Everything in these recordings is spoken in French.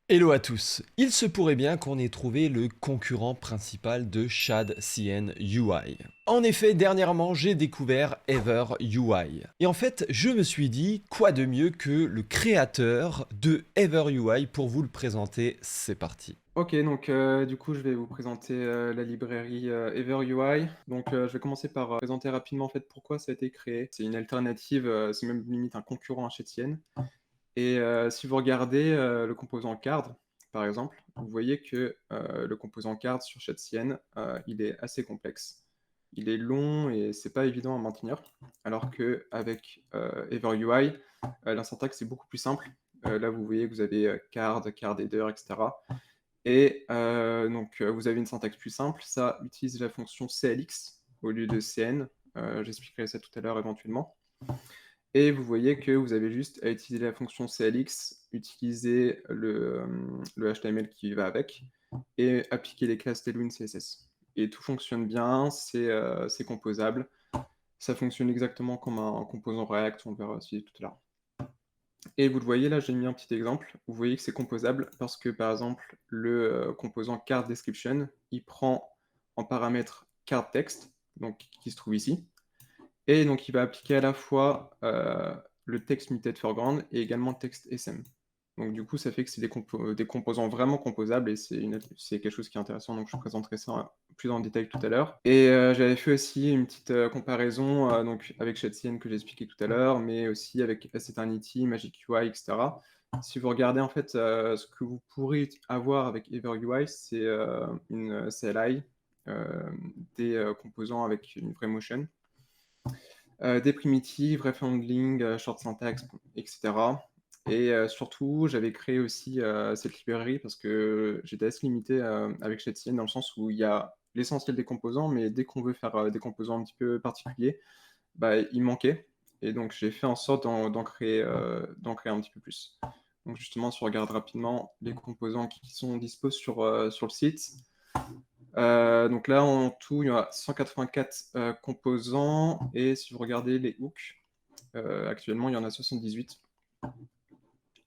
Hello à tous. Il se pourrait bien qu'on ait trouvé le concurrent principal de ShadCN UI. En effet, dernièrement, j'ai découvert Ever UI. Et en fait, je me suis dit, quoi de mieux que le créateur de Ever UI pour vous le présenter. C'est parti. Ok, donc du coup, je vais vous présenter la librairie EverUI. Donc, je vais commencer par présenter rapidement en fait pourquoi ça a été créé. C'est une alternative, c'est même limite un concurrent à Shadcn. Et si vous regardez le composant card, par exemple, vous voyez que le composant card sur Shadcn, il est assez complexe. Il est long et c'est pas évident à maintenir. Alors que avec EverUI, la syntaxe est beaucoup plus simple. Là, vous voyez que vous avez card header, etc. Et donc, vous avez une syntaxe plus simple. Ça utilise la fonction CLX au lieu de CN. J'expliquerai ça tout à l'heure éventuellement. Et vous voyez que vous avez juste à utiliser la fonction CLX, utiliser le HTML qui va avec, et appliquer les classes Tailwind CSS. Et tout fonctionne bien, c'est composable. Ça fonctionne exactement comme un composant React, on le verra aussi tout à l'heure. Et vous le voyez là, j'ai mis un petit exemple. Vous voyez que c'est composable parce que par exemple, le composant card description, il prend en paramètre card text, donc qui se trouve ici, et donc il va appliquer à la fois le text muted foreground et également le text SM. Donc du coup, ça fait que c'est des composants vraiment composables et c'est quelque chose qui est intéressant, donc je vous présenterai ça plus en détail tout à l'heure. Et j'avais fait aussi une petite comparaison donc avec Shadcn que j'ai expliqué tout à l'heure, mais aussi avec Eternity, Magic UI, etc. Si vous regardez en fait ce que vous pourrez avoir avec EverUI, c'est une CLI, des composants avec une vraie motion, des primitives, ref handling, short syntax, etc. Et surtout, j'avais créé aussi cette librairie parce que j'étais assez limité avec Shadcn dans le sens où il y a l'essentiel des composants, mais dès qu'on veut faire des composants un petit peu particuliers, bah, il manquait. Et donc, j'ai fait en sorte d'en créer un petit peu plus. Donc, justement, si on regarde rapidement les composants qui sont dispo sur le site, donc là, en tout, il y a 184 composants. Et si vous regardez les hooks, actuellement, il y en a 78.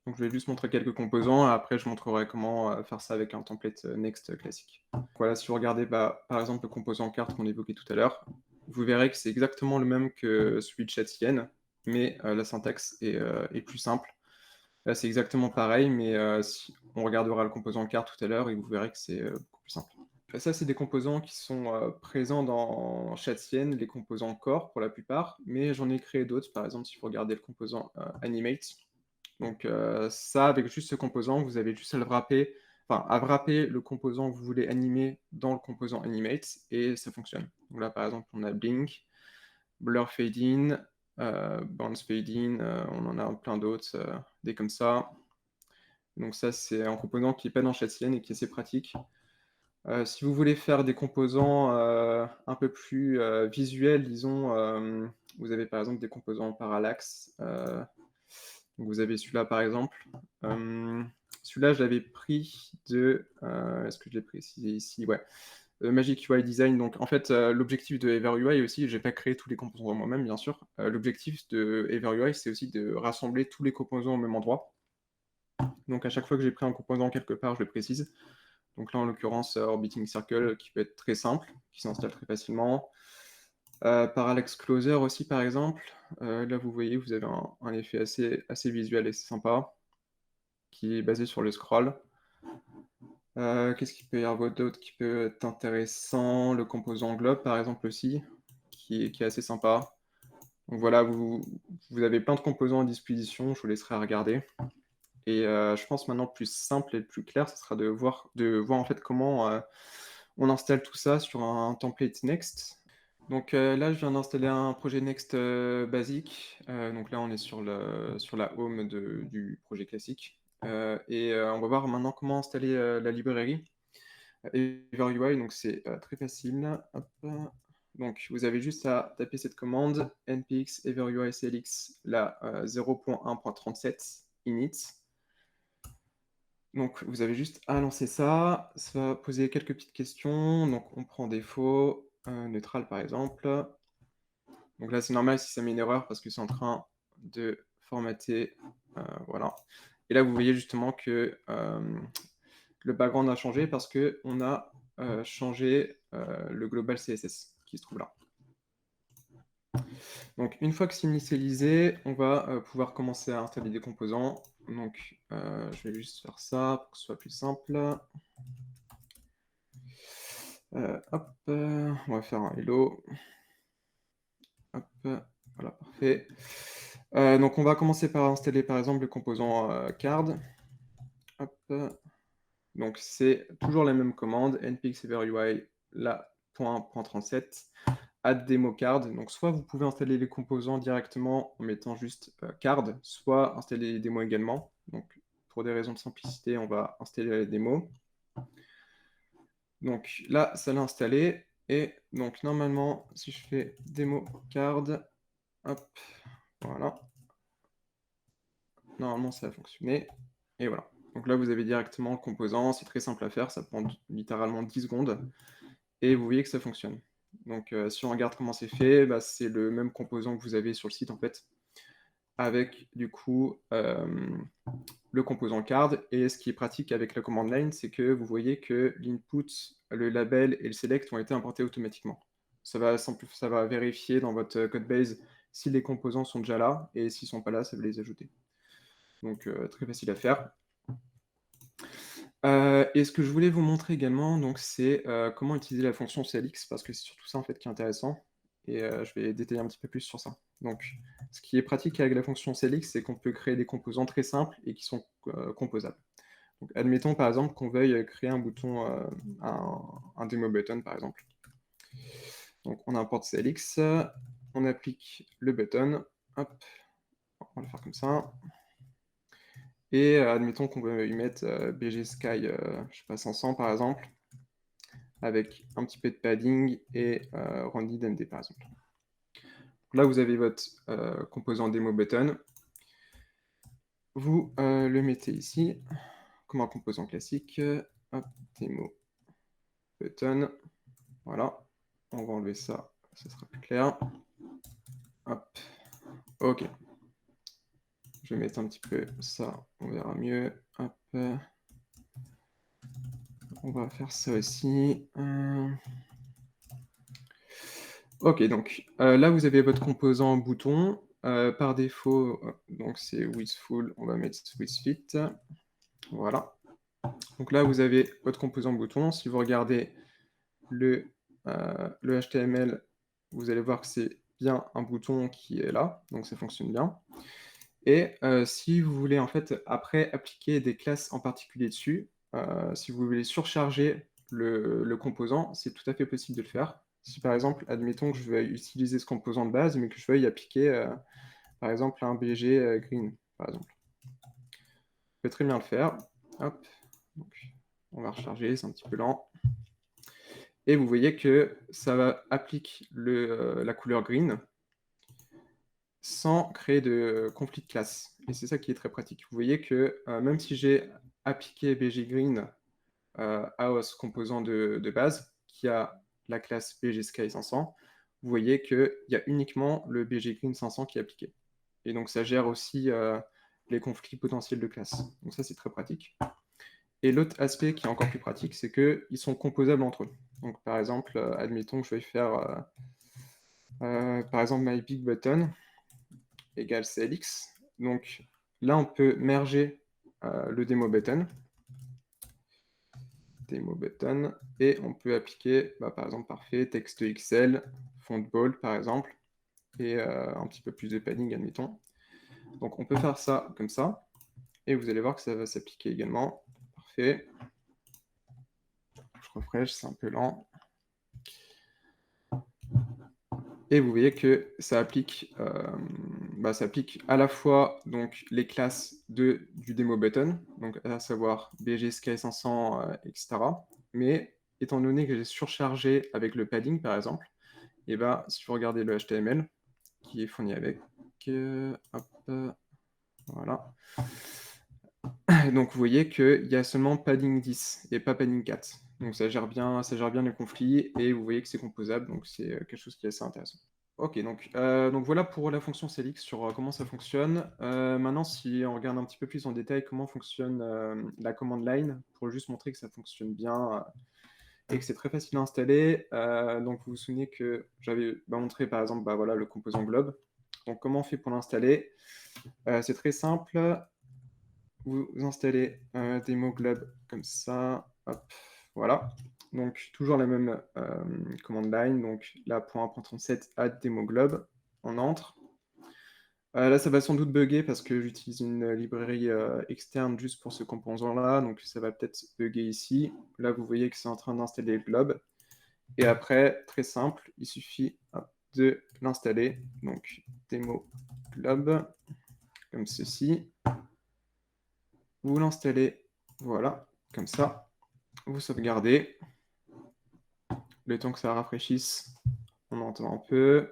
Donc, je vais juste montrer quelques composants. Après, je montrerai comment faire ça avec un template Next classique. Voilà, si vous regardez par exemple le composant carte qu'on évoquait tout à l'heure, vous verrez que c'est exactement le même que celui de Shadcn, mais la syntaxe est plus simple. Là, c'est exactement pareil, mais si on regardera le composant carte tout à l'heure et vous verrez que c'est beaucoup plus simple. Ça, c'est des composants qui sont présents dans Shadcn, les composants core pour la plupart, mais j'en ai créé d'autres. Par exemple, si vous regardez le composant animate, donc ça, avec juste ce composant, vous avez juste à le wrapper, enfin à wrapper le composant que vous voulez animer dans le composant animate et ça fonctionne. Donc là, par exemple, on a blink, blur fade in, bounce fade in, on en a plein d'autres, des comme ça. Donc ça, c'est un composant qui n'est pas dans Shadcn et qui est assez pratique. Si vous voulez faire des composants un peu plus visuels, disons, vous avez par exemple des composants parallaxe. Donc vous avez celui-là par exemple. Celui-là, je l'avais pris de. Est-ce que je l'ai précisé ici? Ouais. Magic UI Design. Donc en fait, l'objectif de EverUI aussi, j'ai pas créé tous les composants moi-même, bien sûr. L'objectif de EverUI, c'est aussi de rassembler tous les composants au même endroit. Donc à chaque fois que j'ai pris un composant quelque part, je le précise. Donc là, en l'occurrence, Orbiting Circle, qui peut être très simple, qui s'installe très facilement. Parallax Closer aussi, par exemple. Là, vous voyez, vous avez un effet assez visuel et sympa, qui est basé sur le scroll. Qu'est-ce qu'il peut y avoir d'autre qui peut être intéressant? Le composant globe, par exemple, aussi, qui est assez sympa. Donc voilà, vous avez plein de composants à disposition, je vous laisserai regarder. Et je pense maintenant le plus simple et le plus clair, ce sera de voir en fait comment on installe tout ça sur un template Next. Donc là, je viens d'installer un projet Next basique. Donc là, on est sur la home du projet classique. Et on va voir maintenant comment installer la librairie EverUI. Donc c'est très facile. Hop. Donc vous avez juste à taper cette commande npx everui clx la 0.1.37 init. Donc vous avez juste à lancer ça. Ça va poser quelques petites questions. Donc on prend défaut, neutral par exemple. Donc là, c'est normal si ça met une erreur parce que c'est en train de formater. Voilà. Et là, vous voyez justement que le background a changé parce qu'on a changé le global CSS qui se trouve là. Donc, une fois que c'est initialisé, on va pouvoir commencer à installer des composants. Donc, je vais juste faire ça pour que ce soit plus simple. Hop, on va faire un hello. Hop, voilà, parfait. Donc, on va commencer par installer par exemple le composant card. Hop, donc, c'est toujours la même commande, npx everui la .37 add demo card. Donc, soit vous pouvez installer les composants directement en mettant juste card, soit installer les démos également. Donc, pour des raisons de simplicité, on va installer les démos. Donc là, ça l'a installé. Et donc, normalement, si je fais démo card, hop, voilà. Normalement, ça va fonctionner. Et voilà. Donc là, vous avez directement le composant. C'est très simple à faire. Ça prend littéralement 10 secondes. Et vous voyez que ça fonctionne. Donc, si on regarde comment c'est fait, bah, c'est le même composant que vous avez sur le site, en fait, avec, du coup, le composant card. Et ce qui est pratique avec la command line, c'est que vous voyez que l'input, le label et le select ont été importés automatiquement. Ça va vérifier dans votre codebase si les composants sont déjà là, et s'ils ne sont pas là, ça va les ajouter. Donc, très facile à faire. Et ce que je voulais vous montrer également, donc, c'est comment utiliser la fonction CLX, parce que c'est surtout ça en fait qui est intéressant, et je vais détailler un petit peu plus sur ça. Donc, ce qui est pratique avec la fonction CLX, c'est qu'on peut créer des composants très simples et qui sont composables. Donc, admettons par exemple qu'on veuille créer un bouton, un demo button par exemple. Donc, on importe CLX, on applique le button, hop, on va le faire comme ça. Et admettons qu'on veut y mettre BG Sky, je sais pas, 500 par exemple, avec un petit peu de padding et Rounded MD par exemple. Là, vous avez votre composant demo button. Vous le mettez ici, comme un composant classique. Hop, demo button. Voilà. On va enlever ça, ça sera plus clair. Hop. OK. Je vais mettre un petit peu ça, on verra mieux. Hop. On va faire ça aussi. Ok, donc là vous avez votre composant bouton. Par défaut, donc c'est width full, on va mettre width fit. Voilà. Donc là vous avez votre composant bouton. Si vous regardez le HTML, vous allez voir que c'est bien un bouton qui est là, donc ça fonctionne bien. Et si vous voulez en fait après appliquer des classes en particulier dessus, si vous voulez surcharger le composant, c'est tout à fait possible de le faire. Si par exemple, admettons que je vais utiliser ce composant de base, mais que je veuille appliquer par exemple un BG green, par exemple. Je peux très bien le faire. Hop. Donc, on va recharger, c'est un petit peu lent. Et vous voyez que ça va appliquer la couleur green sans créer de conflit de classe. Et c'est ça qui est très pratique. Vous voyez que même si j'ai appliqué BG green à ce composant de base qui a la classe BG Sky 500, vous voyez qu'il y a uniquement le BG Green 500 qui est appliqué. Et donc ça gère aussi les conflits potentiels de classe. Donc ça c'est très pratique. Et l'autre aspect qui est encore plus pratique, c'est qu'ils sont composables entre eux. Donc par exemple, admettons que je vais faire par exemple my big button égale CLX. Donc là on peut merger le demo button et on peut appliquer par exemple parfait texte XL, font bold par exemple et un petit peu plus de padding admettons. Donc on peut faire ça comme ça et vous allez voir que ça va s'appliquer également. Parfait. Je refresh, c'est un peu lent. Et vous voyez que ça applique à la fois donc, les classes du demo button, donc à savoir BG Sky 500, etc. Mais étant donné que j'ai surchargé avec le padding par exemple, et si vous regardez le HTML qui est fourni avec, hop, voilà. Donc vous voyez qu'il y a seulement padding 10 et pas padding 4. Donc ça gère bien les conflits et vous voyez que c'est composable, donc c'est quelque chose qui est assez intéressant. Ok, donc voilà pour la fonction Celix sur comment ça fonctionne. Maintenant, si on regarde un petit peu plus en détail comment fonctionne la command line, pour juste montrer que ça fonctionne bien et que c'est très facile à installer. Donc vous vous souvenez que j'avais montré par exemple voilà, le composant globe. Donc comment on fait pour l'installer? C'est très simple. Vous installez démo globe comme ça. Hop, voilà. Donc toujours la même command line. Donc là, .1.37 add démo globe. On entre. Là, ça va sans doute bugger parce que j'utilise une librairie externe juste pour ce composant-là. Donc ça va peut-être bugger ici. Là, vous voyez que c'est en train d'installer le globe. Et après, très simple, il suffit de l'installer. Donc démo globe, comme ceci. Vous l'installez, voilà, comme ça. Vous sauvegardez. Le temps que ça rafraîchisse, on entend un peu.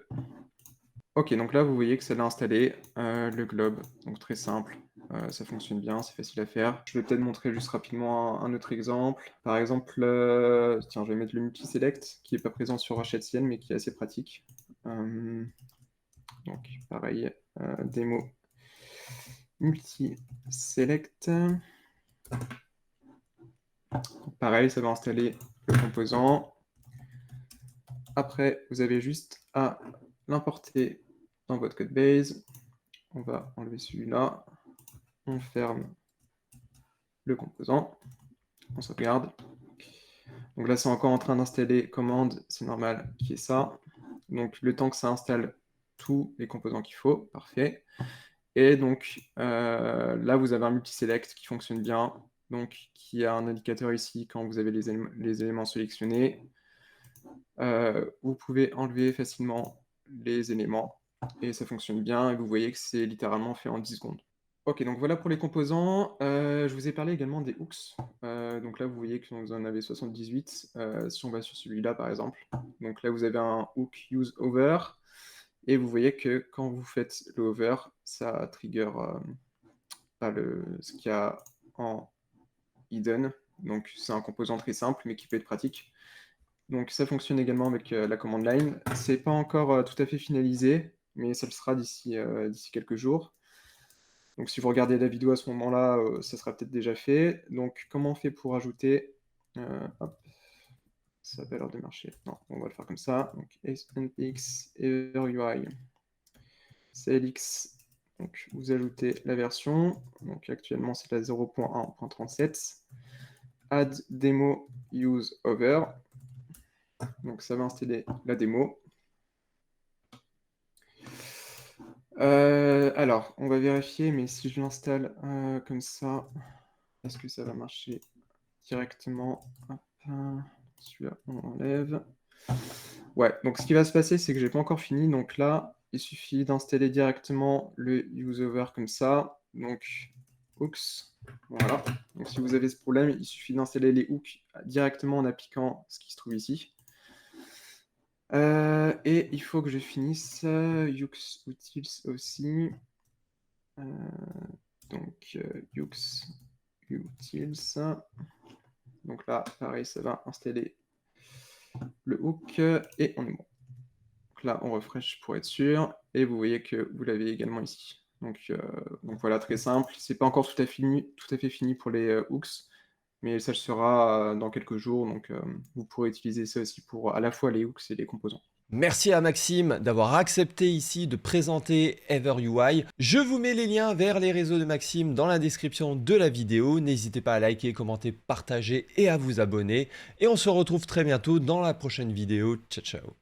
Ok, donc là, vous voyez que ça l'a installé, le globe. Donc très simple, ça fonctionne bien, c'est facile à faire. Je vais peut-être montrer juste rapidement un autre exemple. Par exemple, tiens, je vais mettre le multi-select, qui n'est pas présent sur HCN, mais qui est assez pratique. Donc pareil, démo multi-select. Pareil, ça va installer le composant. Après, vous avez juste à l'importer dans votre code base. On va enlever celui-là. On ferme le composant. On sauvegarde. Donc là, c'est encore en train d'installer commande. C'est normal qu'il y ait ça. Donc le temps que ça installe tous les composants qu'il faut. Parfait. Et donc là, vous avez un multi-select qui fonctionne bien. Donc qui a un indicateur ici quand vous avez les éléments sélectionnés. Vous pouvez enlever facilement les éléments et ça fonctionne bien et vous voyez que c'est littéralement fait en 10 secondes. Ok, donc voilà pour les composants. Je vous ai parlé également des hooks. Donc là, vous voyez que vous en avez 78. Si on va sur celui-là, par exemple. Donc là, vous avez un hook use over. Et vous voyez que quand vous faites le over, ça trigger ce qu'il y a en hidden. Donc c'est un composant très simple, mais qui peut être pratique. Donc ça fonctionne également avec la command line. C'est pas encore tout à fait finalisé, mais ça le sera d'ici quelques jours. Donc si vous regardez la vidéo à ce moment-là, ça sera peut-être déjà fait. Donc comment on fait pour ajouter hop, ça n'a pas l'air de marcher. Non, on va le faire comme ça. Donc npx everui clx. Donc vous ajoutez la version. Donc actuellement c'est la 0.1.37. Add demo use over. Donc ça va installer la démo. Alors, on va vérifier, mais si je l'installe comme ça, est-ce que ça va marcher directement? Hop, celui-là, on enlève. Ouais, donc ce qui va se passer, c'est que j'ai pas encore fini. Donc là, il suffit d'installer directement le useover comme ça. Donc, hooks. Voilà. Donc si vous avez ce problème, il suffit d'installer les hooks directement en appliquant ce qui se trouve ici. Et il faut que je finisse Yux Utils aussi. Donc Yux Utils. Donc là, pareil, ça va installer le hook et on est bon. Donc là, on refresh pour être sûr. Et vous voyez que vous l'avez également ici. Donc voilà, très simple. C'est pas encore tout à fait fini pour les hooks, mais ça le sera dans quelques jours. Donc vous pourrez utiliser ça aussi pour à la fois les hooks et les composants. Merci à Maxime d'avoir accepté ici de présenter EverUI. Je vous mets les liens vers les réseaux de Maxime dans la description de la vidéo. N'hésitez pas à liker, commenter, partager et à vous abonner. Et on se retrouve très bientôt dans la prochaine vidéo. Ciao, ciao.